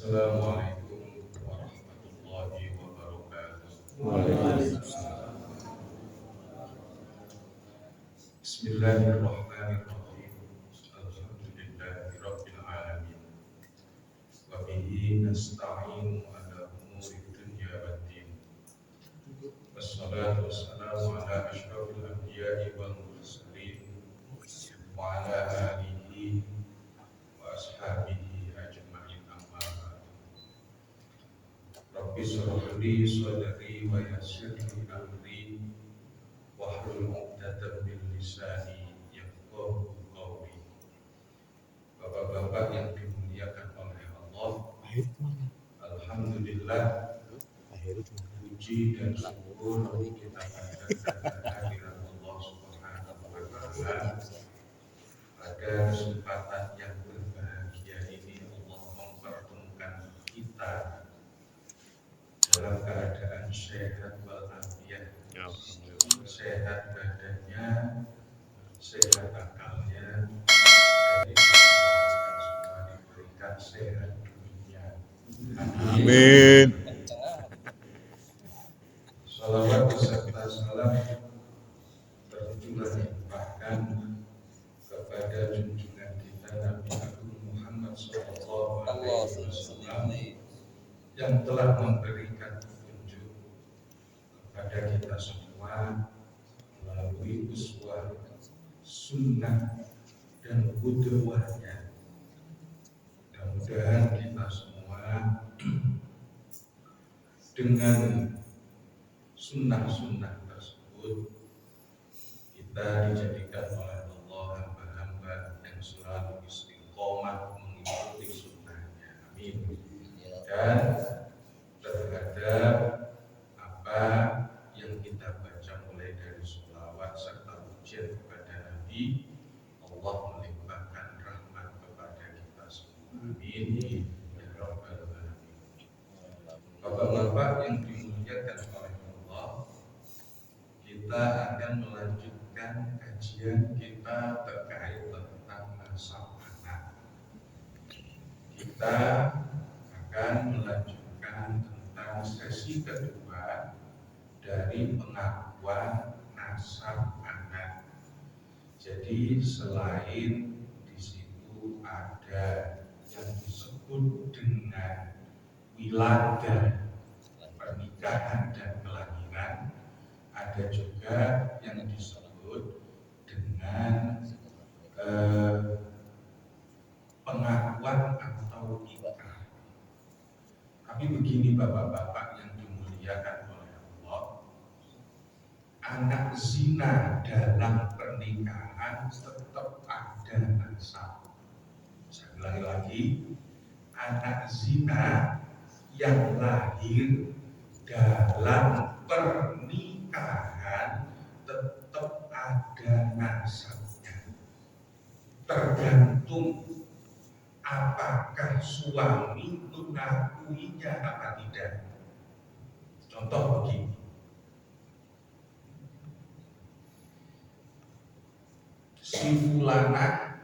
Assalamualaikum warahmatullahi wabarakatuh. Waalaikumsalam. Bismillahirrahmanirrahim. Alhamdulillahi rabbil alamin. Wa bihi nasta'inu ala umuri dunya waddin. Wassalatu wassalamu ala asyrafil anbiya'i wal mursalin wa ala alihi wa ashabihi ajma'in amma ba'd. Rabbi shrah li sadri wa yassir li amri wahlul 'uqdatam min lisani yafqahu qawli. Bapak-bapak yang dimuliakan oleh Allah, alhamdulillah, puji dan syukur kita panjatkan kehadirat Allah Subhanahu wa taala. Pada kesempatan yang berbahagia ini Allah mempertemukan kita dalam keadaan sehat walafiat, sehat badannya, sehat akalnya, dan semua diberikan sehat dunia. Amin. Salawat beserta salam tercurah bahkan kepada junjungan kita Nabi Agung Muhammad SAW yang telah memberikan petunjuk kepada kita semua melalui uswah, sunnah, dan qudwahnya. Mudah-mudahan kita semua dengan sunnah-sunnah tersebut kita dijadikan oleh Allah hamba-hamba yang selalu istiqomah mengikuti sunnahnya. Amin. Dan terhadap apa yang kita baca mulai dari sholawat serta pujian kepada Nabi, Allah melimpahkan rahmat kepada kita semua. Amin. Ya Rabbal Alamin. Bapak-bapak yang dimuliakan oleh Allah, kita akan melanjutkan kajian kita terkait tentang nasab anak. Kita akan melanjutkan tentang sesi kedua dari pengakuan nasab anak. Jadi selain di situ ada yang disebut dengan wiladah, pernikahan dan kelahiran, ada juga yang disebut dengan pengakuan atau ikrar. Tapi begini bapak-bapak yang dimuliakan oleh Allah, anak zina dalam pernikahan tetap ada nasab. Saya ulangi lagi, anak zina yang lahir dalam pernikahan tetap ada nasabnya. Tergantung apakah suami mengakuinya apa tidak. Contoh begini, si fulana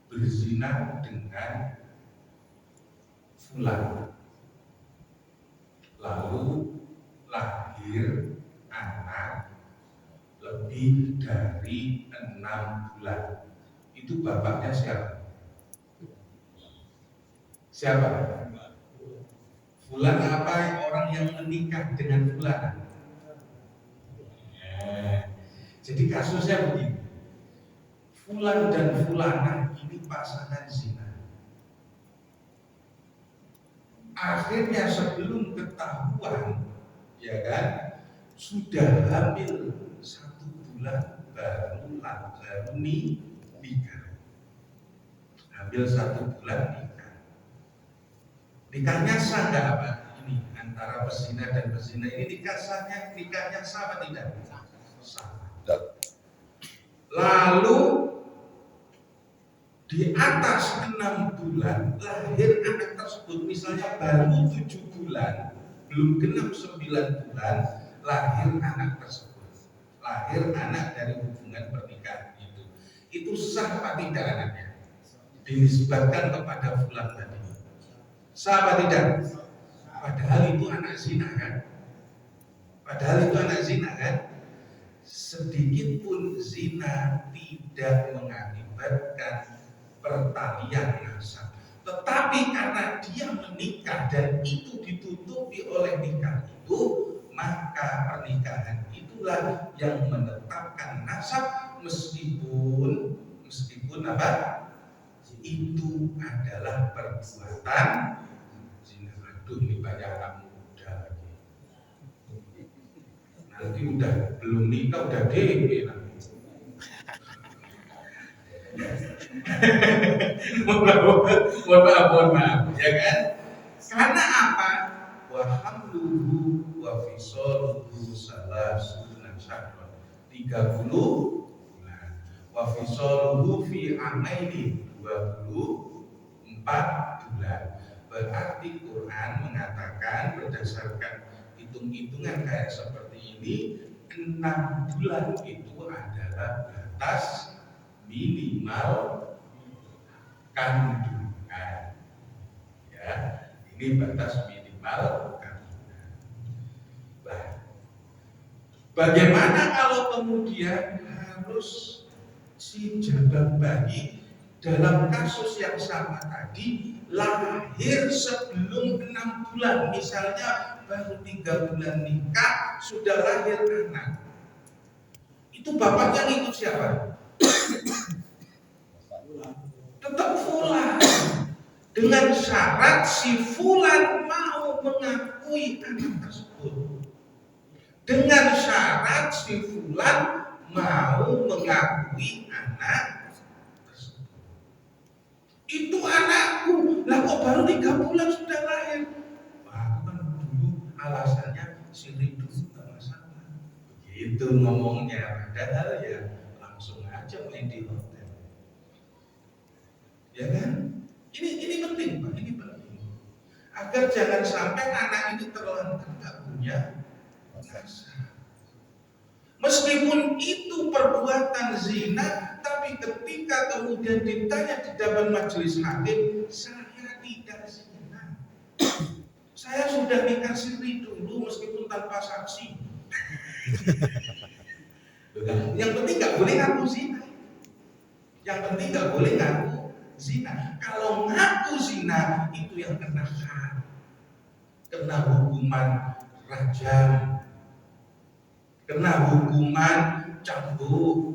berzina dengan fulan, lalu lahir anak lebih dari 6 bulan. Itu bapaknya siapa? Siapa? Fulan apa orang yang menikah dengan fulan? Jadi kasusnya begini, fulan dan fulanah ini pasangan zina. Akhirnya sebelum ketahuan, ya kan, sudah hamil 1 bulan baru nikah. Hamil 1 bulan nikah. Nikahnya sah nggak apa? Ini antara pezina dan pezina ini nikahnya sah apa tidak? Sah. Lalu di atas 6 bulan lahir anak tersebut, misalnya baru 7 bulan, belum genap 9 bulan, lahir anak tersebut, lahir anak dari hubungan pernikahan itu sah apa tidak anaknya? Dinisbatkan kepada fulan tadi, Sah apa tidak? Padahal itu anak zina kan? Padahal itu anak zina kan? Sedikit pun zina tidak mengakibatkan pertalian nasab. Tetapi karena dia menikah dan itu ditutupi oleh nikah itu, maka pernikahan itulah yang menetapkan nasab meskipun apa? Itu adalah perbuatan zina. Aduh, ini banyak anak muda lagi. Nanti udah belum nikah udah DP nanti. mohon maaf, ya kan? Karena apa? Wa hamluhu wa fisaluhu salasuna syahran. 30 bulan. Wa fisaluhu fi amaini 24 bulan. Berarti Quran mengatakan berdasarkan hitung-hitungan kayak seperti ini, 6 bulan itu adalah batas minimal kandungan. Ya, ini batas minimal kandungan. Bagaimana kalau kemudian harus si jabang bayi dalam kasus yang sama tadi lahir sebelum 6 bulan, misalnya baru 3 bulan nikah sudah lahir anak, itu bapaknya ngikut siapa? Tetap fulan, dengan syarat si fulan mau mengakui anak tersebut. Dengan syarat si fulan mau mengakui anak tersebut. Itu anakku, lah kok baru 3 bulan sudah lahir? Wah, kan dulu alasannya si Ridho nggak masalah. Begitu ngomongnya, padahal ya langsung aja main di hotel. Ya kan? Ini penting Pak, ini penting. Agar jangan sampai anak ini terlantar nggak punya nasab. Meskipun itu perbuatan zina, tapi ketika kemudian ditanya di depan majelis hakim, saya tidak zina. Saya sudah dikasih dulu meskipun tanpa saksi. Yang penting nggak boleh ngaku zina. Yang penting nggak boleh ngaku zina. Kalau ngaku zina itu yang kena had, kena hukuman rajam, kena hukuman cambuk.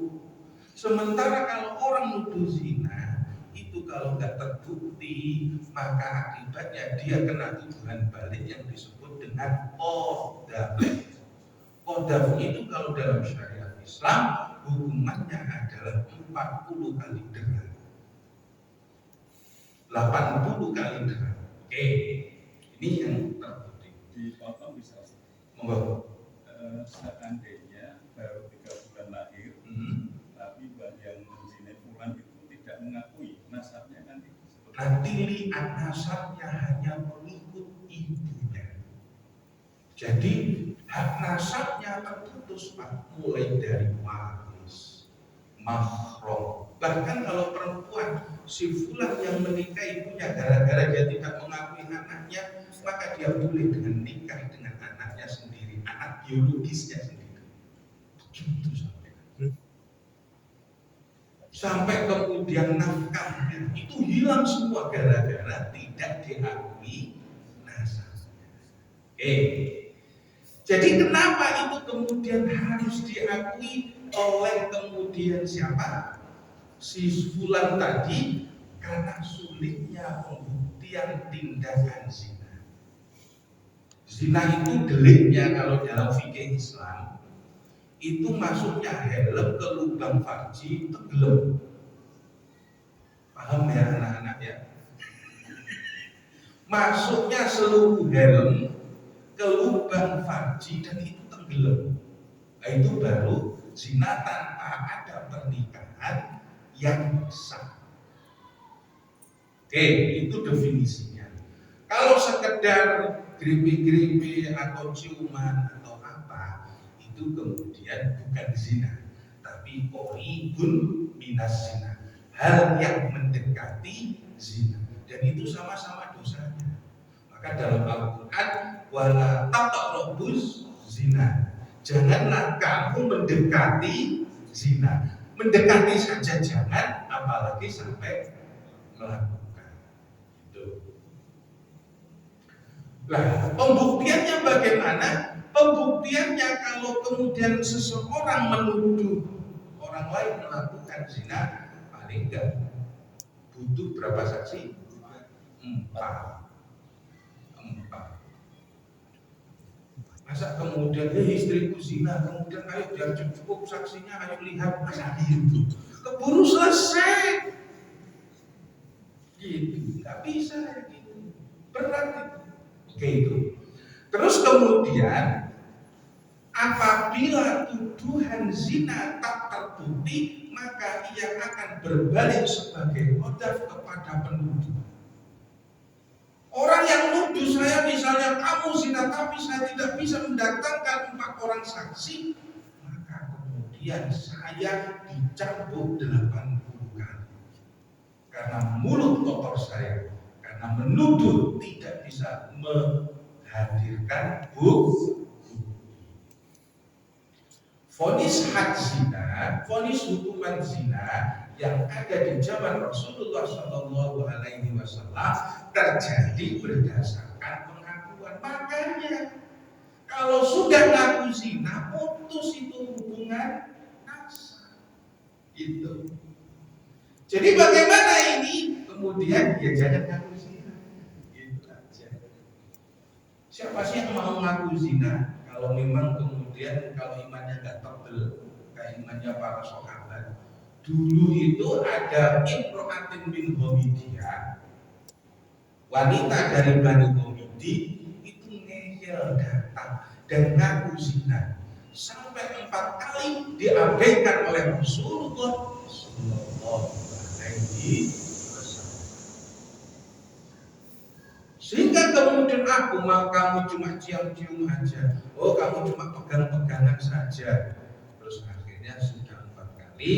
Sementara kalau orang nuduh zina itu kalau nggak terbukti, maka akibatnya dia kena tuduhan balik yang disebut dengan qadhaf. Qadhaf itu kalau dalam syariat Islam hukumannya adalah 40 kali derajat. 80 kali derajat. Oke, ini yang terbukti. Dipotong bisa. Monggo. Seandainya baru 3 bulan lahir, tapi yang menzinai fulan itu tidak mengakui nasabnya nanti lihat nasabnya hanya mengikut ibunya. Jadi hak nasabnya terputus Pak, mulai dari waris, mahram. Bahkan kalau perempuan si fulan yang menikahi ibunya gara-gara dia tidak mengakui anaknya, maka dia boleh dengan nikah dengan anaknya sendiri, anak biologisnya sendiri. Begitu sampai kemudian nafkahnya itu hilang semua gara-gara tidak diakui nasabnya. Jadi kenapa itu kemudian harus diakui oleh kemudian siapa? Si fulan tadi, karena sulitnya pembuktian tindakan zina. Zina itu deliknya kalau dalam fikih Islam itu masuknya helm ke lubang farji tenggelam. Paham ya anak-anak ya? Masuknya seluruh helm ke lubang farji dan itu tenggelam. Nah, itu baru zina tanpa ada pernikahan yang sah. Oke, itu definisinya. Kalau sekedar grepe-grepe atau ciuman atau apa, itu kemudian bukan zina, tapi qoribun minas zina, hal yang mendekati zina, dan itu sama-sama dosanya. Maka dalam Al-Quran, wala taqrabuz zina. Janganlah kamu mendekati zina. Mendekati saja jangan, apalagi sampai melakukan. Itu. Nah, pembuktiannya bagaimana? Pembuktiannya kalau kemudian seseorang menuduh orang lain melakukan zina, paling enggak butuh berapa saksi? 4. Masa kemudian istriku zina, kemudian ayo biar cukup saksinya, ayo lihat, masa gitu? Keburu selesai. Gitu, nggak bisa gitu. Berat itu. Oke itu. Terus kemudian apabila tuduhan zina tak terbukti, maka ia akan berbalik sebagai modal kepada penuduh. Orang yang nuduh saya misalnya kamu zina tapi saya tidak bisa mendatangkan 4 orang saksi, maka kemudian saya dicambuk 80 kali. Karena mulut kotor saya, karena menuduh tidak bisa menghadirkan bukti. Vonis had zina, vonis hukuman zina yang ada di zaman Rasulullah Shallallahu Alaihi Wasallam terjadi berdasarkan pengakuan. Makanya kalau sudah ngaku zina, putus itu hubungan nasab. Itu. Jadi bagaimana ini? Kemudian ya jangan ngaku zina. Gitu aja. Siapa sih yang mau ngaku zina? Kalau memang kemudian kalau imannya nggak tebel, kayak imannya para sahabat. Dulu itu ada Imro'atin bin Homidiyah, wanita dari Bani Homidi, itu ngeyel datang dan ngaku zina sampai 4 kali diabaikan oleh Rasulullah Sallallahu Alaihi Wasallam. Sehingga kemudian aku mau kamu cuma cium-cium aja, oh kamu cuma pegang-pegangan saja. Terus akhirnya sudah 4 kali.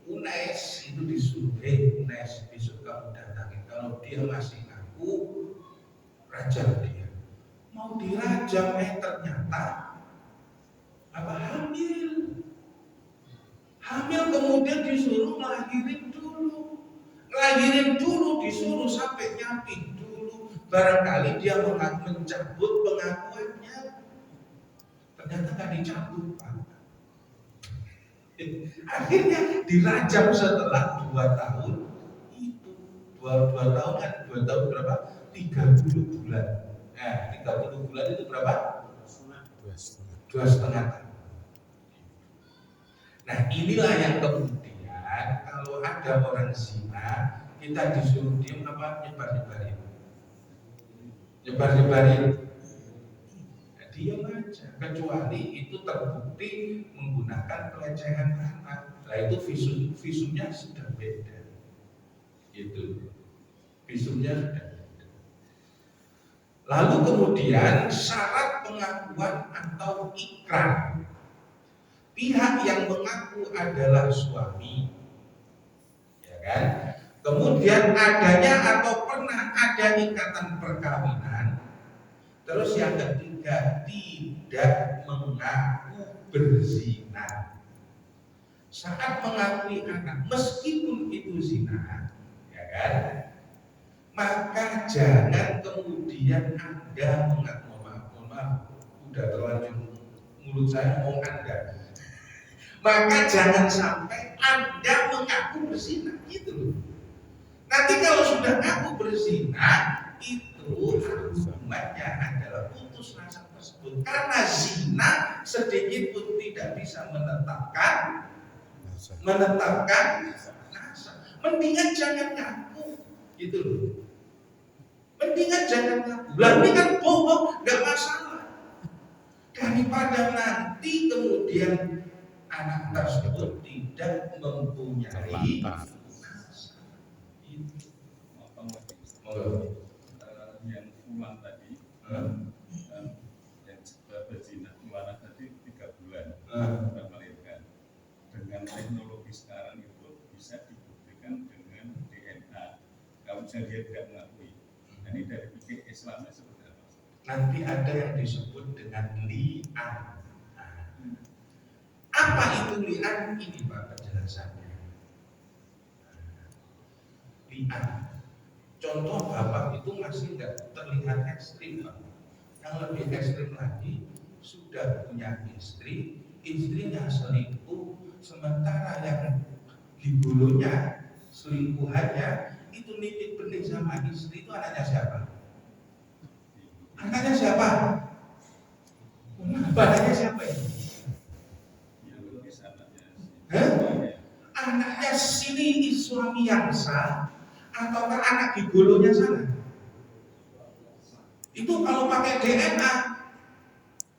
Unais itu disuruh, Unais besok kamu datangin. Kalau dia masih ngaku, rajam dia. Mau dirajam, ternyata apa hamil. Hamil kemudian disuruh ngelahirin dulu, disuruh sampai nyapin dulu. Barangkali dia mencabut pengakuannya, ternyata nggak dicabut, Pak. Akhirnya dirajam setelah 2 tahun itu 2 tahun kan 2 tahun berapa? 30 bulan. Nah 30 bulan itu berapa? 2,5 tahun. Nah inilah yang kemudian kalau ada orang zina kita disuruh diem apa? Nyebar-nyebarin. Diam aja, kecuali itu terbukti menggunakan pelecehan anak. Nah itu visumnya sudah beda, gitu. Visumnya sudah beda. Lalu kemudian syarat pengakuan atau ikrar. Pihak yang mengaku adalah suami, ya kan? Kemudian adanya atau pernah ada ikatan perkawinan. Terus yang ketiga, tidak mengaku berzina. Saat mengakui anak, meskipun itu zina, ya kan? Maka jangan kemudian Anda mengaku, maaf, udah terlanjur mulut saya ngomong Anda. Maka jangan sampai Anda mengaku berzina, gitu loh. Nanti kalau sudah ngaku berzina, itu hukumannya adalah putus nasab tersebut karena zina sedikit pun tidak bisa menetapkan nasab. Mendingan jangan ngaku, gitu loh. Mendingan jangan ngaku. Lah ini kan bohong, nggak masalah. Daripada nanti kemudian anak tersebut tidak mempunyai nasab. Yang pulang tadi, yang sudah berzina keluar tadi 3 bulan sudah melahirkan. Dengan teknologi sekarang itu bisa dibuktikan dengan DNA. Kalau dia tidak mengakui, ini dari PKI Islamnya seperti apa? Nanti ada yang disebut dengan li'an. Nah, apa itu li'an? Ini Pak penjelasannya. Li'an. Contoh bapak itu masih nggak terlihat ekstrim, Pak. Yang lebih ekstrim lagi, sudah punya istri, istrinya selingkuh, sementara yang gigolonya, selingkuhannya itu nitip benih sama istri, itu anaknya siapa? Anaknya siapa? Anaknya siapa ini? Yang logis anaknya. Anaknya sini suami yang sah atau anak gigolonya sana? Itu kalau pakai DNA,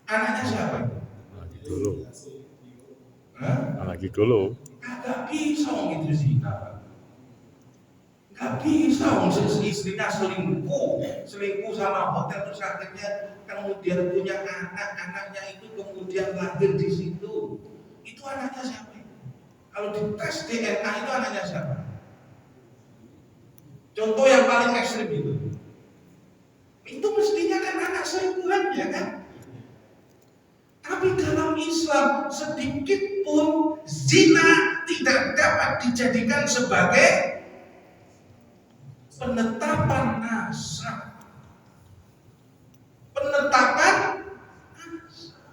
anaknya siapa? Dulu. Hah? Lagi dulu. Kagak bisa gitu sih, nggak bisa. Istrinya selingkuh sama hotel, terus akhirnya kemudian punya anaknya itu kemudian lahir di situ. Itu anaknya siapa? Kalau dites DNA itu anaknya siapa? Contoh yang paling ekstrim itu mestinya kan anak selingkuhan, ya kan? Tapi dalam Islam sedikit pun zina tidak dapat dijadikan sebagai penetapan nasab. Penetapan nasab.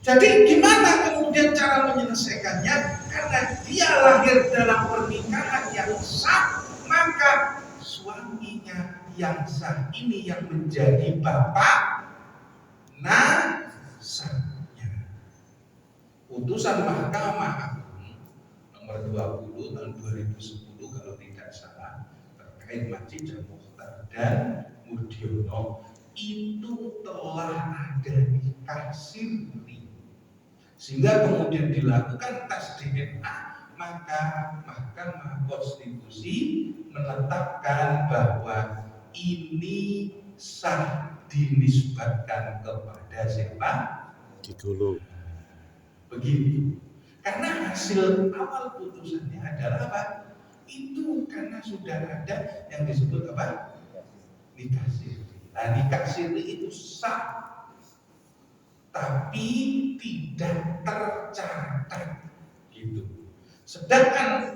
Jadi gimana kemudian cara menyelesaikannya? Karena dia lahir dalam pernikahan yang sah, maka suaminya yang sah ini yang menjadi bapak nasabnya. Putusan Mahkamah Agung nomor 20 tahun 2010 kalau tidak salah terkait Masjid Al-Mukhtar dan Murdiono itu telah ada nikah siri, sehingga kemudian dilakukan tes DNA, maka Mahkamah Konstitusi menetapkan bahwa ini sah dinisbatkan kepada siapa? Gigolo. Begitu. Karena hasil awal putusannya adalah apa? Itu karena sudah ada yang disebut apa? Nikah siri. Nah, nikah siri itu sah, tapi tidak tercatat, gitu. Sedangkan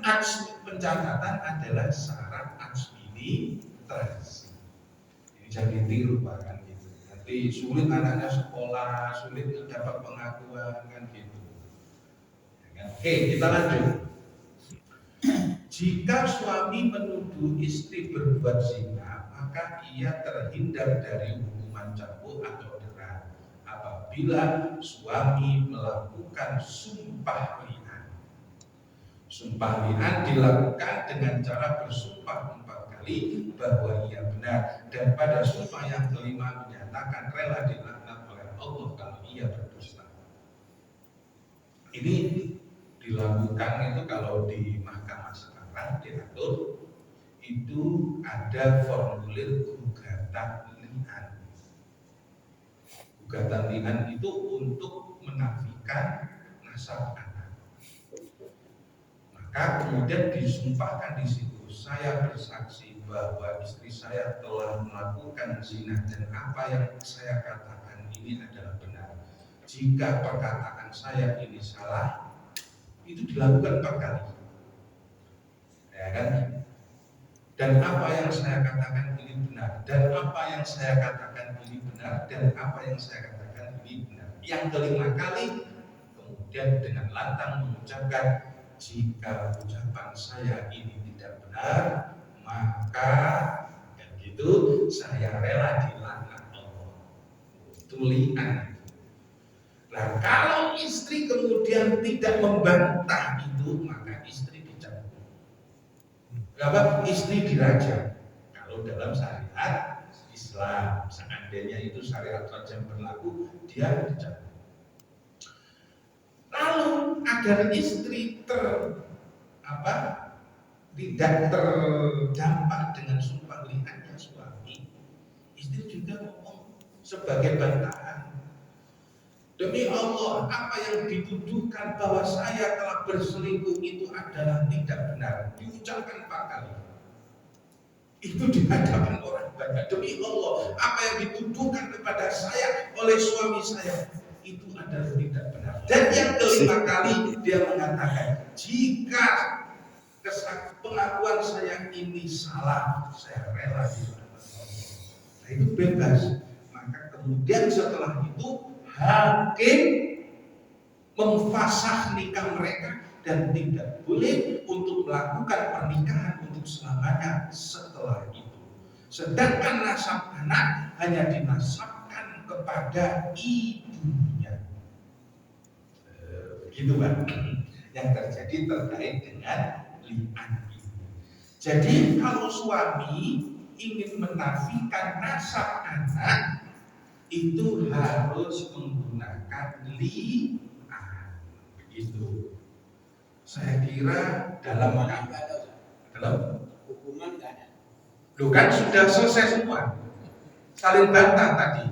pencatatan adalah syarat administrasi. Ini jangan ditiru, Pak, kan gitu. Nanti sulit anaknya sekolah, sulit dapat pengakuan, kan gitu. Oke, kita lanjut. Jika suami menuduh istri berbuat zina, maka ia terhindar dari hukuman cambuk atau dera apabila suami melakukan sumpah li'an. Sumpah li'an dilakukan dengan cara bersumpah 4 kali bahwa ia benar, dan pada sumpah yang kelima menyatakan rela dilaknat oleh Allah kalau ia berdusta. Ini dilakukan itu kalau di mahkamah sekarang diatur itu ada formulir gugatan li'an. Gugatan li'an itu untuk menafikan nasab anak. Maka kemudian disumpahkan di situ, saya bersaksi bahwa istri saya telah melakukan zina dan apa yang saya katakan ini adalah benar. Jika perkataan saya ini salah, itu dilakukan 4 kali, ya kan? Dan apa yang saya katakan ini benar, dan apa yang saya katakan ini benar, dan apa yang saya katakan ini benar. Yang kelima kali kemudian dengan lantang mengucapkan, jika ucapan saya ini tidak benar, maka dan gitu saya rela dilaknat Allah. Itu li'an. Nah, kalau istri kemudian tidak membantah itu, maka istri dicambuk. Apa? Istri dirajam. Kalau dalam syariat Islam, seandainya itu syariat rajam berlaku, dia dicambuk. Lalu agar istri tidak terdampak dengan sumpah li'annya suami, istri juga ngomong sebagai bantahan. Demi Allah, apa yang dituduhkan bahwa saya telah berselingkuh itu adalah tidak benar. Diucapkan 4 kali. Itu di hadapan orang banyak. berkata, demi Allah, apa yang dituduhkan kepada saya oleh suami saya itu adalah tidak benar. Dan yang kelima kali dia mengatakan, jika pengakuan saya ini salah, saya rela dilaknat Allah. Nah, itu bebas. Maka kemudian setelah itu hakim memfasah nikah mereka dan tidak boleh untuk melakukan pernikahan untuk selamanya setelah itu. Sedangkan nasab anak hanya dinasabkan kepada ibunya. Begitu Pak, yang terjadi terkait dengan li'an ini. Jadi kalau suami ingin menafikan nasab anak itu harus menggunakan li'an. Begitu. Saya kira dalam hukuman nggak ada. Loh kan sudah selesai semua, saling bantah tadi.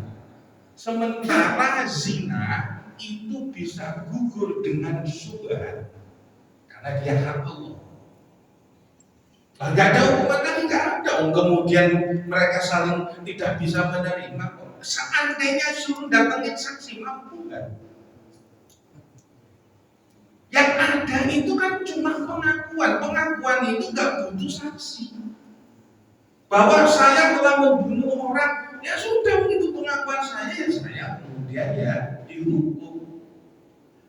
Sementara zina itu bisa gugur dengan syubhat karena dia hak Allah. Nggak ada hukuman lagi, nggak ada. Kemudian mereka saling tidak bisa menerima. Seandainya suruh datangin saksi, mampu kan? Yang ada itu kan cuma pengakuan. Pengakuan itu nggak butuh saksi. Bahwa saya telah membunuh orang, ya sudah, itu pengakuan saya, ya saya kemudian ya dihukum.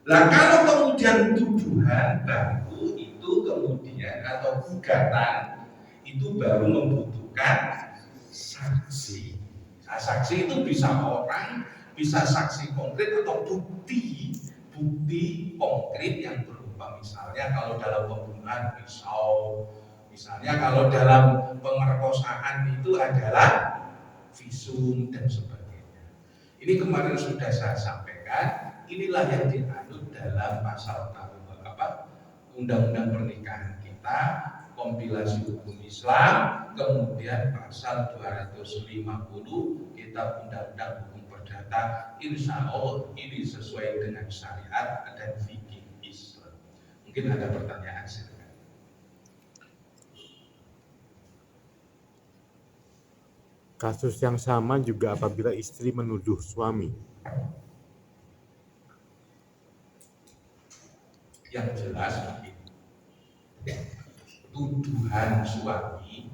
Lah kalau kemudian tuduhan baru itu kemudian atau gugatan itu baru membutuhkan saksi. Nah, saksi itu bisa orang, bisa saksi konkret atau bukti konkret yang berupa misalnya kalau dalam pembunuhan pisau, misalnya kalau dalam pemerkosaan itu adalah visum dan sebagainya. Ini kemarin sudah saya sampaikan, inilah yang dianut dalam pasal Undang-Undang Pernikahan kita, kompilasi hukum Islam, kemudian pasal 250 Kitab Undang-Undang Hukum Perdata. Insya Allah ini sesuai dengan syariat dan fikih Islam. Mungkin ada pertanyaan, silakan. Kasus yang sama juga apabila istri menuduh suami. Yang jelas begini, tuduhan suami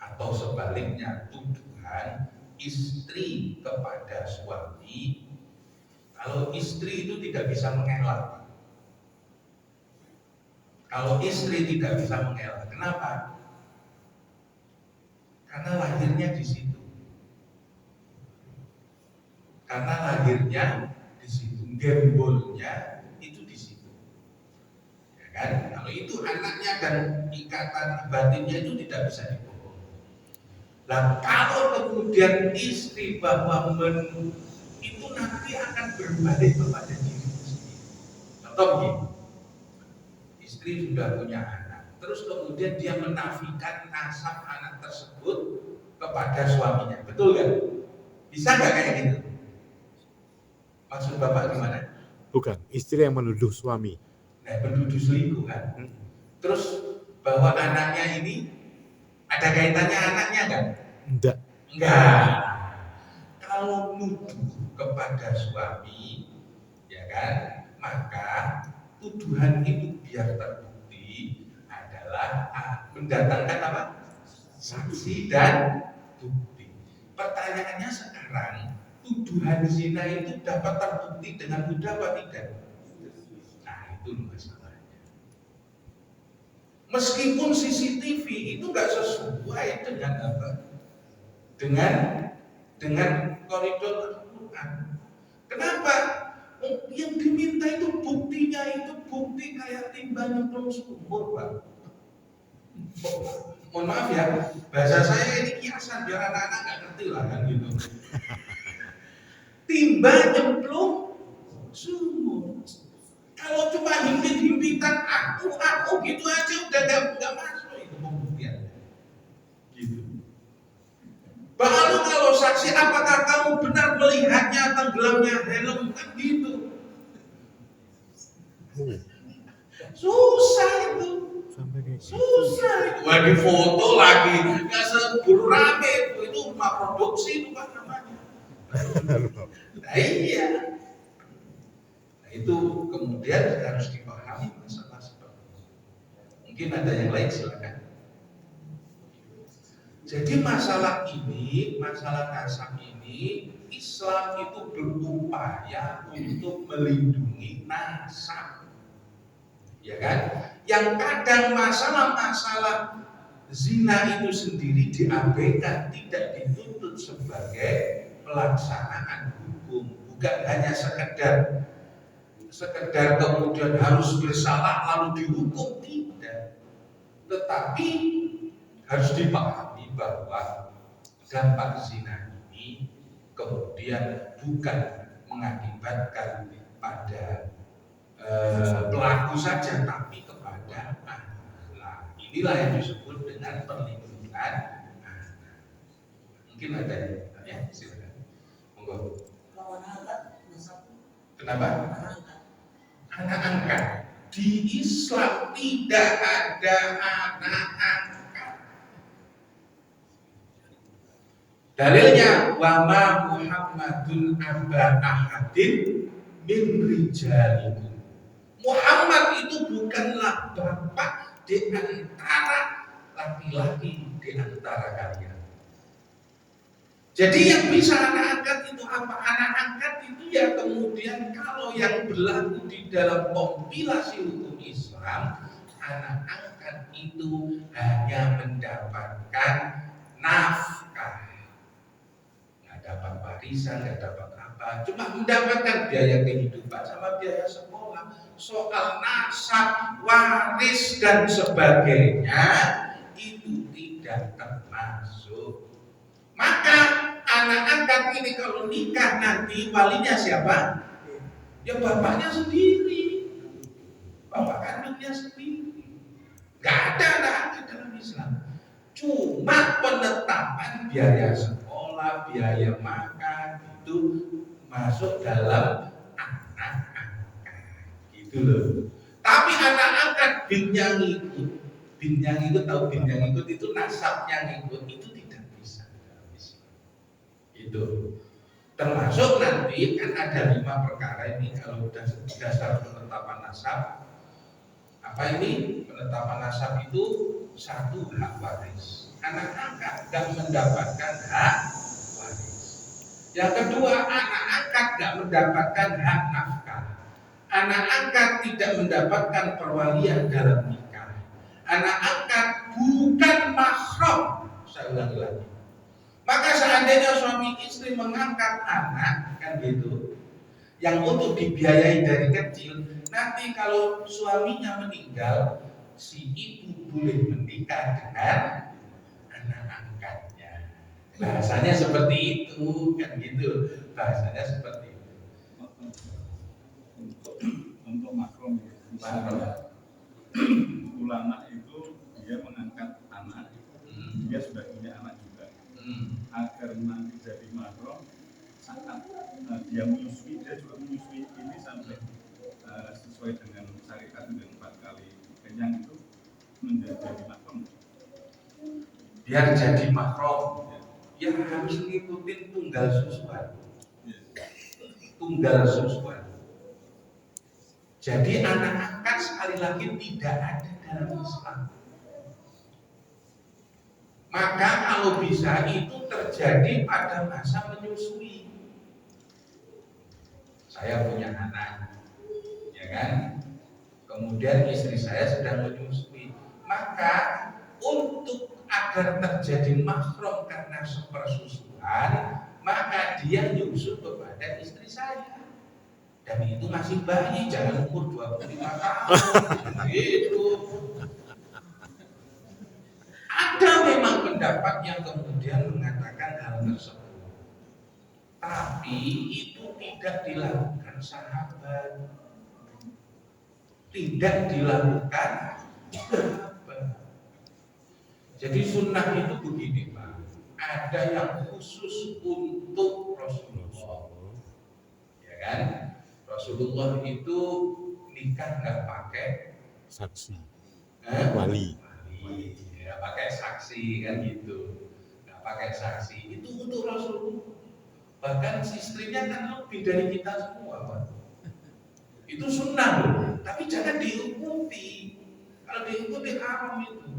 atau sebaliknya tuduhan istri kepada suami, kalau istri itu tidak bisa mengelak. Kalau istri tidak bisa mengelak, kenapa? Karena lahirnya di situ. Karena lahirnya di situ, gembolnya itu di situ. Ya kan? Kalau itu anaknya dan ikatan batinnya itu tidak bisa dibohong. Nah, kalau kemudian istri bahwa itu nanti akan berbalik kepada diri sendiri. Contoh begini, istri sudah punya anak, terus kemudian dia menafikan nasab anak tersebut kepada suaminya, betul kan? Bisa nggak kayak gitu? Maksud Bapak gimana? Bukan, istri yang menuduh suami. Nah, menuduh selingkuh kan? Terus bahwa anaknya ini ada kaitannya anaknya kan? Enggak. Kalau nuduh kepada suami, ya kan, maka tuduhan itu biar terbukti adalah mendatangkan apa? Saksi dan bukti. Pertanyaannya sekarang, tuduhan zina itu dapat terbukti dengan mudah apa tidak? Nah, itu masalahnya. Meskipun CCTV itu nggak sesuai dengan apa? Dengan koridor Al-Quran. Kenapa? Yang diminta itu buktinya itu bukti kayak timba nyemplung sumur, Pak. Mohon maaf ya, bahasa saya ini kiasan biar anak-anak nggak ngerti lah kan gitu. Timba nyemplung sumur. Kalau cuma himpit-himpitan aku gitu aja udah nggak masuk itu pembuktian. Gitu. Baru kalau saksi, apakah kamu benar melihatnya tenggelamnya helm, kan gitu. Susah itu. Susah itu. Wah, di foto lagi, nggak seburu rame itu adopsi itu Pak namanya. Nah iya. Nah, itu kemudian harus dipahami masalah seperti itu. Mungkin ada yang lain silakan. Jadi masalah ini, masalah nasab ini, Islam itu berupaya untuk melindungi nasab, ya kan? Yang kadang masalah-masalah zina itu sendiri diabaikan, tidak dituntut sebagai pelaksanaan hukum, bukan hanya sekedar kemudian harus bersalah lalu dihukum, tidak. Tetapi harus dipahami bahwa dampak zina ini kemudian bukan mengakibatkan pada pelaku saja, tapi kepada anak. Nah, inilah yang disebut dengan perlindungan anak. Mungkin ada ya, silakan. Monggo. Kenapa? Anak angkat. Di Islam tidak ada anak angkat. Dalilnya wa ma Muhammadun aba ahadin min rijalikum. Muhammad itu bukanlah bapak di antara laki-laki di antara kalian. Jadi yang bisa anak angkat itu apa? Anak angkat itu ya kemudian kalau yang berlaku di dalam kompilasi hukum Islam, anak angkat itu hanya mendapatkan nafkah, nggak dapat warisan, nggak dapat apa, cuma mendapatkan biaya kehidupan sama biaya sekolah. Soal nasab, waris dan sebagainya itu tidak termasuk. Maka anak angkat ini kalau nikah nanti walinya siapa? Ya bapaknya sendiri, bapak kandungnya sendiri. Gak ada anak angkat dalam Islam. Cuma penetapan biaya sekolah, biaya makan itu masuk dalam anak angkat, gitu loh. Tapi anak angkat bin yang ikut tahu bin yang ikut itu nasabnya ngikut itu tidak bisa dalam Islam. Itu termasuk nanti kan ada 5 perkara ini kalau dasar penetapan nasab. Apa ini penetapan nasab itu? 1, hak waris. Anak angkat tidak mendapatkan hak waris. Yang kedua, anak angkat tidak mendapatkan hak nafkah. Anak angkat tidak mendapatkan perwalian dalam nikah. Anak angkat bukan mahram. Saya ulangi lagi. Maka seandainya suami istri mengangkat anak, kan gitu, yang untuk dibiayai dari kecil, nanti kalau suaminya meninggal, si ibu boleh menikah dengan anak angkatnya. Bahasanya seperti itu, kan gitu. Bahasanya seperti itu. Untuk makrom ulama itu dia mengangkat anak, dia sudah punya anak juga, agar nanti jadi makrom saat dia menyusui, dia juga menyusui ini sampai sesuai dengan syariat dengan 4 kali kenyang itu menjadi makrom. Biar jadi makrom, ya harus ngikutin tunggal susuan. Tunggal susuan. Jadi anak angkat sekali lagi tidak ada dalam Islam. Maka kalau bisa itu terjadi pada masa menyusui. Saya punya anak, ya kan? Kemudian istri saya sedang menyusui. Maka untuk agar terjadi mahram karena sepersusuan, maka dia nyusu kepada istri saya. Dan itu masih bayi, jangan umur 25 tahun. Gitu. Ada memang pendapat yang kemudian mengatakan hal tersebut. Tapi itu tidak dilakukan sahabat. Tidak dilakukan sahabat. Jadi sunnah itu begini Pak. Ada yang khusus untuk Rasulullah. Ya kan? Rasulullah itu nikah nggak pakai saksi, wali. Ya, pakai saksi kan gitu, nggak pakai saksi itu untuk Rasulullah. Bahkan istrinya kan lebih dari kita semua, Pak. Itu sunnah loh, tapi jangan diikuti. Kalau diikuti haram itu.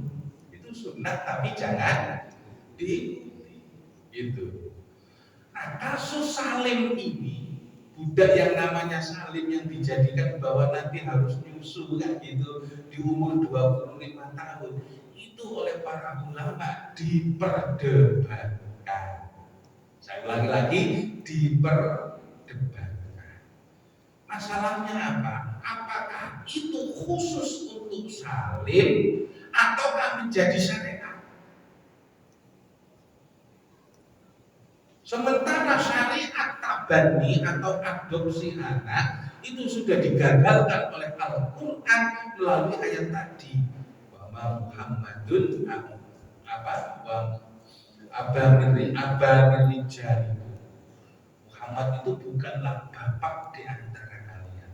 Itu sunnah tapi jangan diikuti. Gitu. Nah, kasus Salim ini, budak yang namanya Salim yang dijadikan bahwa nanti harus nyusu kan gitu di umur 25 tahun, itu oleh para ulama diperdebatkan. Saya ulangi lagi, diperdebatkan. Masalahnya apa? Apakah itu khusus untuk Salim ataukah menjadi syariat? Sementara syariat tabani atau adopsi anak itu sudah digagalkan oleh Al-Quran melalui ayat tadi. Wa ma Muhammadun abamir jari. Muhammad itu bukanlah bapak di antara kalian.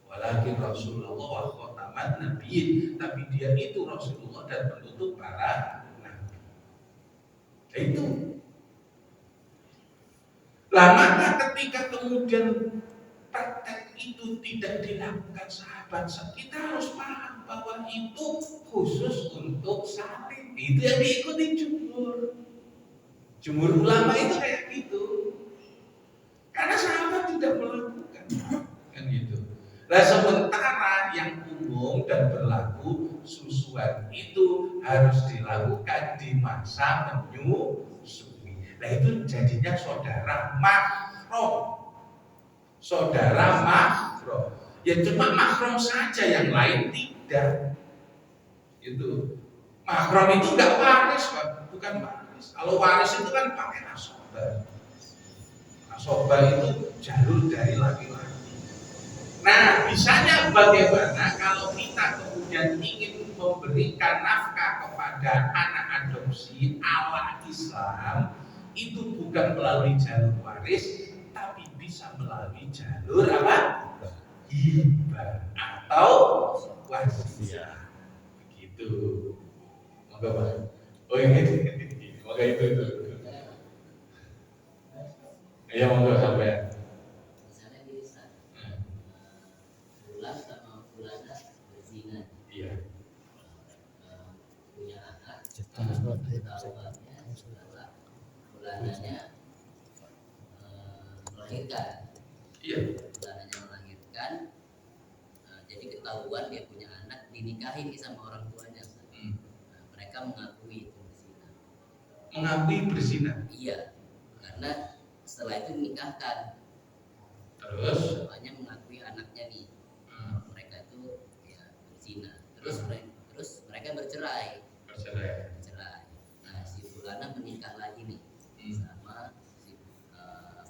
Walakin Rasulullah wa khataman nabiyyin, tapi dia itu Rasulullah dan penutup para nabi. Itu. Lah maka ketika kemudian praktek itu tidak dilakukan sahabat, kita harus paham bahwa itu khusus untuk Salim. Itu yang diikuti jumhur. Jumhur ulama itu kayak gitu. Karena sahabat tidak melakukan kan gitu. Nah sementara yang umum dan berlaku susuan itu harus dilakukan di masa menyusui. Nah itu jadinya saudara mahram. Saudara mahram. Ya cuma mahram saja, yang lain tidak. Itu mahram itu enggak waris, Pak. Bukan waris. Kalau waris itu kan pakai asobah. Asobah itu jalur dari laki-laki. Nah, bisanya bagaimana kalau kita kemudian ingin memberikan nafkah kepada anak adopsi ala Islam, itu bukan melalui jalur waris, tapi bisa melalui jalur apa? Hibah atau wasiat. Begitu. Moga Pak. Oh ini. Moga itu. Ya monggo sampai. Misalnya gini, bulan sama bulana berzina. Iya. Punya anak. Ketahuannya setelah bulananya melahirkan. Iya. Bulananya melahirkan. Jadi ketahuan dia punya anak, dinikahin sama orang tuanya. Mereka mengakui itu berzina. Mengakui berzina. Iya, karena setelah itu dinikahkan, Terus bapaknya mengakui anaknya nih, mereka itu ya berzina. Terus mereka bercerai. Nah si Bulana menikah lagi nih sama si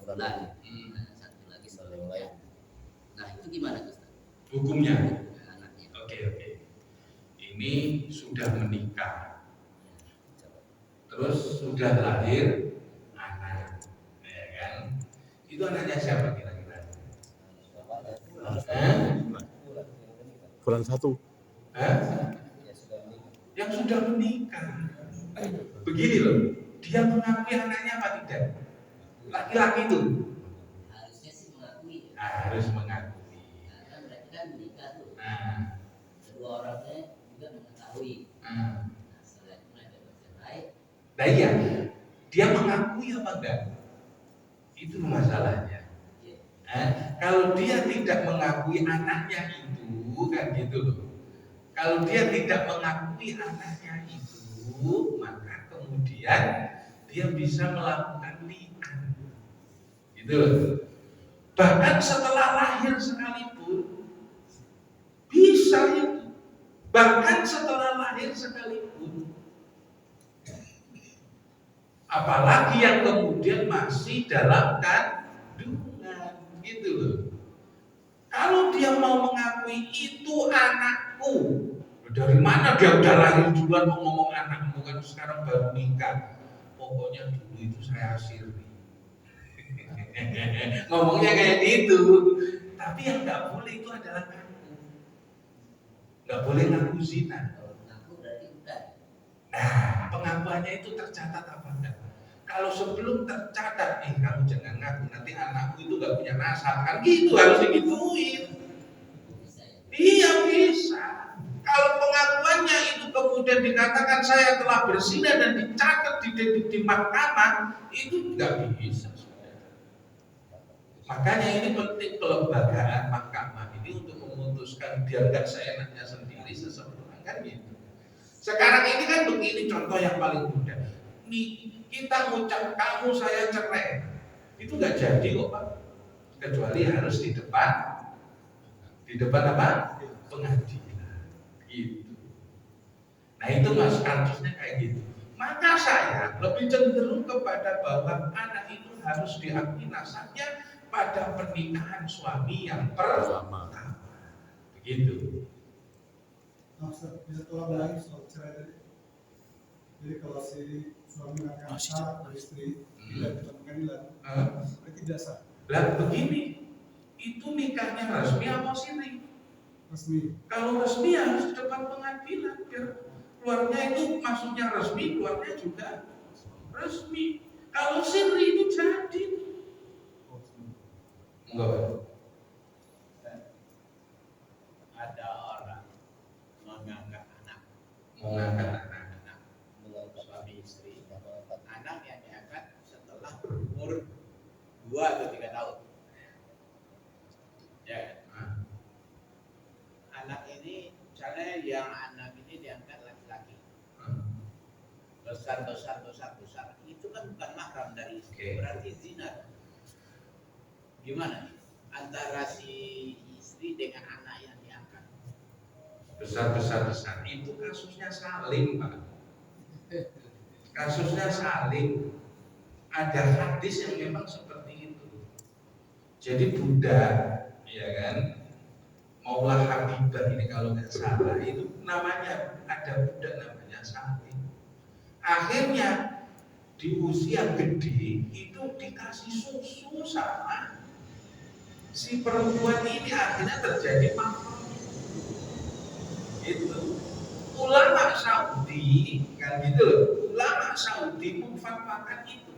Bulan. Nah, satu lagi saudaranya. Nah itu gimana Ustaz? hukumnya. Anaknya. Oke. Ini sudah menikah. Terus sudah lahir anak. Ya kan? Itu anaknya siapa kira-kira? Bulan 1. Yang sudah menikah. Begini loh, dia mengakui anaknya apa tidak? Laki-laki itu Harusnya sih mengakui. harus mengakui. Karena mereka kan menikah tuh. Nah, Kedua orangnya juga mengetahui. nah. Nah, setelah itu mereka bercerai. Nah iya, dia mengakui apa enggak? Itu masalahnya. Kalau dia tidak mengakui anaknya itu, kan gitu loh. Kalau dia tidak mengakui anaknya itu, maka kemudian dia bisa melakukan li'an. Gitu loh. Bahkan setelah lahir sekalipun bisa itu. Bahkan setelah lahir sekalipun. Apalagi yang kemudian masih dalam kandungan, gitu loh. Kalau dia mau mengakui itu anakku, dari mana dia udah lahir duluan mau ngomong anakmu, kan sekarang baru nikah. Pokoknya dulu itu saya asiri. Ngomongnya kayak gitu. Tapi yang nggak boleh itu adalah ngaku. Nggak boleh ngaku zina. Kalau mengaku berarti udah. Nah, pengakuannya itu tercatat apa enggak? Kalau sebelum tercatat, kamu jangan ngaku, nanti anakmu itu gak punya nasab, kan gitu, harus digituin. Iya bisa. Kalau pengakuannya itu kemudian dikatakan saya telah berzina dan dicatat di mahkamah, itu nggak bisa. Makanya ini penting kelembagaan mahkamah ini untuk memutuskan biar nggak seenaknya sendiri sesembarangan kan gitu. Sekarang ini kan begini contoh yang paling mudah. Nih kita ngucap kamu saya cerai, itu nggak jadi kok Pak, kecuali harus di depan apa? Pengadilan. Gitu. Nah itu mas kasusnya kayak gitu. Maka saya lebih cenderung kepada bahwa anak itu harus diakui nasabnya pada pernikahan suami yang pertama. Begitu. Bisa tolong lagi soal cerai tadi. Jadi kalau si suami mengatakan sah atau istri tidak di pengadilan, berarti tidak sah. Lah begini, itu nikahnya resmi atau siri? Resmi. Kalau resmi harus di depan pengadilan biar keluarnya itu masuknya resmi, keluarnya juga resmi. Kalau siri itu jadi. Enggak. Ada orang mengangkat anak suami istri, anak yang diangkat setelah umur 2 atau 3 tahun. Ya. Anak ini misalnya yang anak ini diangkat laki-laki. Besar itu kan bukan mahram dari istri, berarti zina. Gimana nih antara si istri dengan anak yang diangkat? Besar itu kasusnya saling Pak. Kasusnya saling. Ada hadis yang memang seperti itu. Jadi Buddha, ya kan, Maula Habibah ini kalau nggak salah itu namanya ada budak namanya saling. Akhirnya di usia gede itu dikasih susu sama si perempuan ini, akhirnya terjadi mahram. Itu ulama Saudi kan gitu loh. Ulama Saudi memfatwakan itu.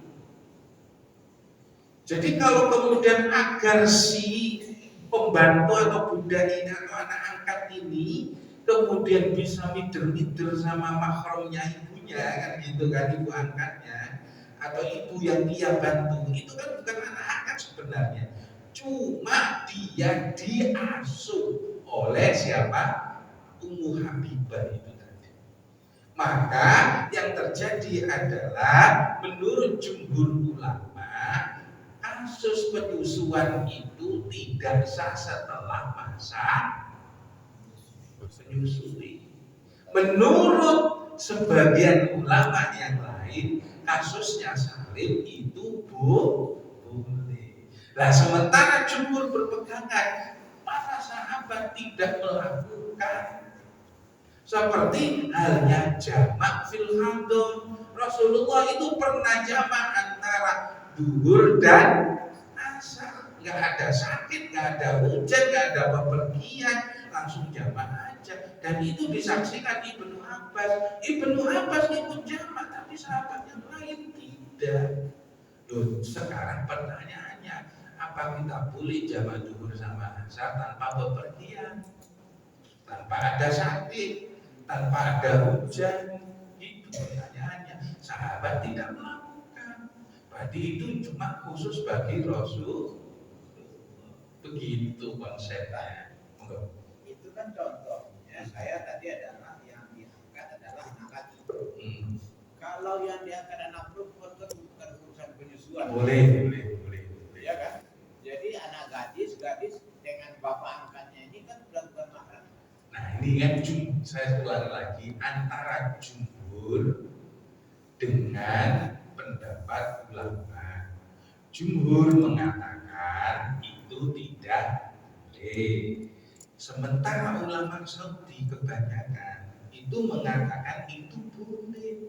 Jadi kalau kemudian agar si pembantu atau budak ini atau anak angkat ini kemudian bisa mider-mider sama mahramnya ibunya kan gitu kan, ibu angkatnya atau ibu yang dia bantu, itu kan bukan anak angkat sebenarnya, cuma dia diasuh oleh siapa? Ummu Habibah itu tadi. Maka yang terjadi adalah menurut jumhur ulama kasus penyusuan itu tidak sah setelah masa menyusui. Menurut sebagian ulama yang lain kasusnya salim itu boleh. Nah sementara jumhur berpegangan para sahabat tidak melakukan seperti halnya jamak fil hadon. Rasulullah itu pernah jamak antara duhur dan asar, nggak ada sakit, nggak ada hujan, nggak ada bepergian, langsung jamak aja. Dan itu disaksikan Ibnu Abbas. Ibnu Abbas ikut jamak, tapi sahabat yang lain tidak. Loh, sekarang pertanyaannya, apa kita boleh jamak duhur sama asar tanpa bepergian, tanpa ada sakit, tanpa ada hujan? Itu pertanyaannya. Sahabat tidak melakukan. Berarti itu cuma khusus bagi Rasul. Begitu konsepnya. Itu kan contohnya. Saya tadi adalah yang diangkat adalah anak laki. Kalau yang diangkat anak perempuan kan bukan urusan penyusuan. Boleh. Ya kan? Jadi anak gadis dengan bapak angkatnya ini kan sudah bukan mahram. Nah ini kan saya ulang lagi, antara jumhur dengan pendapat ulama. Jumhur mengatakan itu tidak boleh. Sementara ulama Saudi kebanyakan itu mengatakan itu boleh.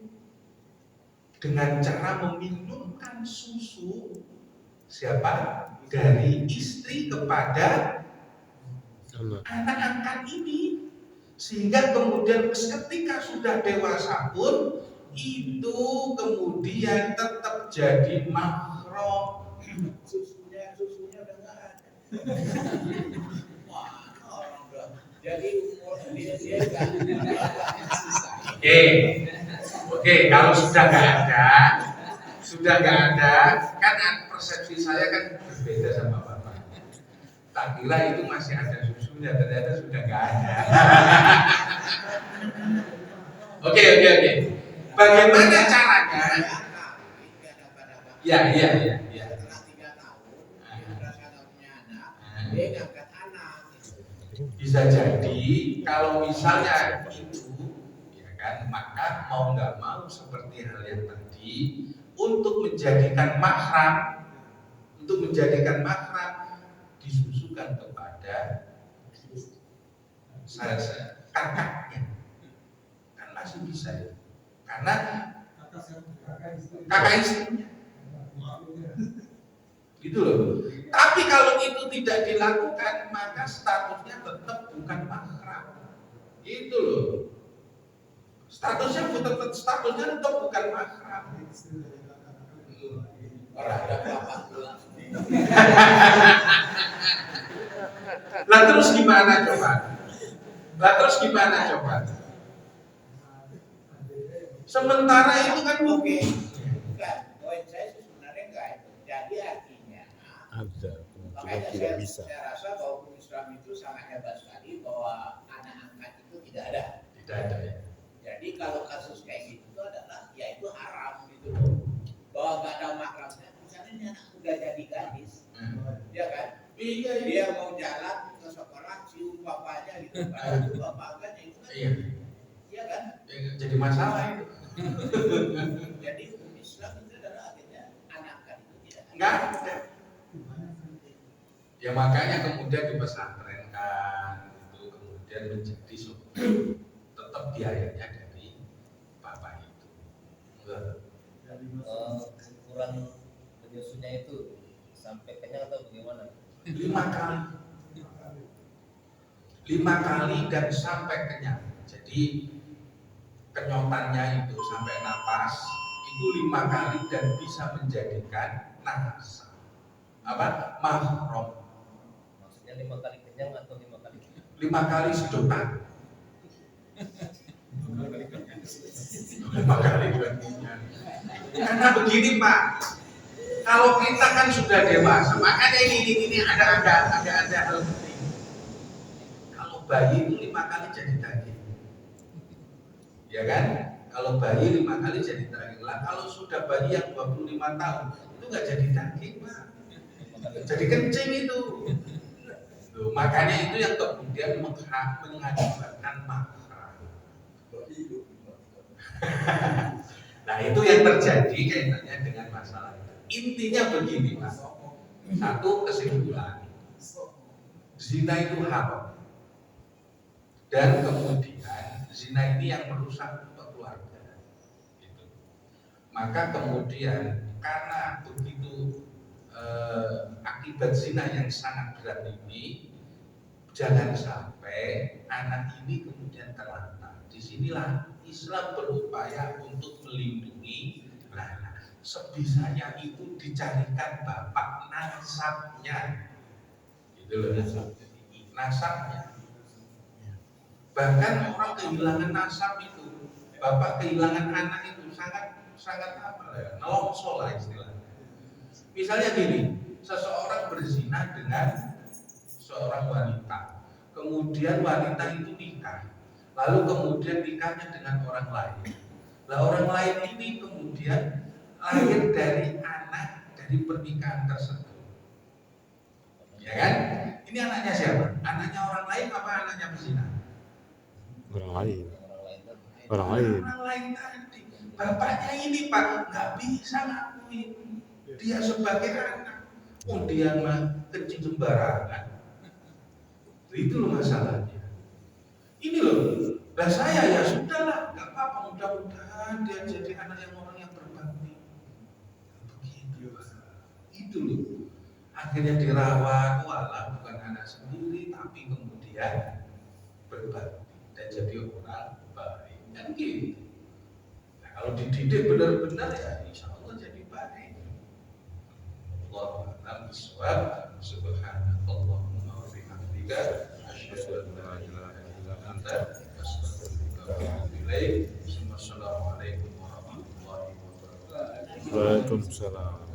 Dengan cara meminumkan susu siapa? Dari istri kepada anak angkat ini, sehingga kemudian ketika sudah dewasa pun itu kemudian tetap jadi mahram. Susunya udah nggak ada. Wah, orang udah jadi umur dia kan. Oke, kalau sudah nggak ada, kan persepsi saya kan berbeda sama Bapak. Tak kira itu masih ada susunya, ternyata sudah nggak ada. Oke. Bagaimana caranya? Ya. Setelah 3 tahun, dia merasa nggak punya anak, dia ngangkat anak. Bisa jadi kalau misalnya itu, ya kan, maka mau nggak mau seperti hal yang tadi, untuk menjadikan mahram disusukan kepada kakaknya, kan masih bisa ya, karena kakak istrinya. Gitu loh. Tapi kalau itu tidak dilakukan, maka statusnya tetap bukan mahram. Itu loh. Statusnya tetap bukan mahram. Orang ada bapak tua. Lah terus gimana coba? Sementara itu kan Oke. Enggak, poin saya sebenarnya enggak itu. Jadi artinya Ada kemungkinan makanya tidak bisa. saya rasa bahwa hukum Islam itu sangat hebat sekali bahwa anak angkat itu tidak ada. tidak ada ya. Jadi kalau kasus kayak gitu itu adalah ya itu haram gitu loh. Bahwa nggak ada mahramnya, misalnya ini anak udah jadi gadis, ya kan? Iya. Dia mau jalan ke sekolah cium bapaknya gitu, padahal itu bapaknya itu kan, iya kan? Jadi masalah itu. Jadi hukum Islam itu adalah akhirnya anak angkat itu tidak ada. Enggak ada. Ya makanya kemudian dipesantrenkan itu kemudian menjadi tetap biayanya dari bapak itu. Ukuran menyusunya itu sampai kenyang atau bagaimana? 5 kali dan sampai kenyang. Jadi kenyotannya itu sampai napas itu 5 kali dan bisa menjadikan nasab. Mahram. Maksudnya 5 kali kenyang atau 5 kali? 5 kali sedotan. 5 kali kenyang. Karena begini Pak, kalau kita kan sudah dewasa, makanya ini ada hal penting. Kalau bayi itu 5 kali jadi daging, ya kan? Kalau bayi 5 kali jadi daging. Lah kalau sudah bayi yang 25 tahun itu nggak jadi daging Pak, jadi kencing itu. Tuh, makanya itu yang kemudian mengakibatkan mahram. Nah itu yang terjadi kaitannya dengan masalah itu. Intinya begini Pak. Satu kesimpulan, zina itu haram. Dan kemudian zina ini yang merusak keluarga. Gitu. Maka kemudian karena begitu akibat zina yang sangat berat ini, jangan sampai anak ini kemudian terlantar. Disinilah Islam berupaya untuk melindungi anak. Sebisanya itu dicarikan bapak nasabnya, gitu loh, nasabnya. Bahkan orang kehilangan nasab itu, bapak kehilangan anak itu sangat apa ya? Nelongso lah istilahnya. Misalnya gini, seseorang berzina dengan seorang wanita, kemudian wanita itu nikah, lalu kemudian nikahnya dengan orang lain. Nah orang lain ini kemudian lahir dari anak dari pernikahan tersebut, ya kan? Ini anaknya siapa? Anaknya orang lain apa anaknya pezina? Orang lain. Orang lain tadi. Bapaknya ini Pak nggak bisa ngakuin dia sebagai anak. Dia mah kencing sembarangan. Itu loh masalahnya. Ini loh. Lah saya ya sudahlah, nggak apa-apa. Mudah-mudahan dia jadi anak yang orang yang berbakti. Begitu Pak. Itu loh. Akhirnya dirawat, walau bukan anak sendiri, tapi kemudian berbakti dan jadi orang baik. Kan gitu. Nah, Kalau dididik benar-benar ya insya Allah jadi baik. Allahu a'lam bishawab. Subhanakallahumma wa bihamdika asyhadu an la ilaha illa anta astaghfiruka wa atubu ilaik. Wassalamualaikum warahmatullahi wabarakatuh. Waalaikumsalam.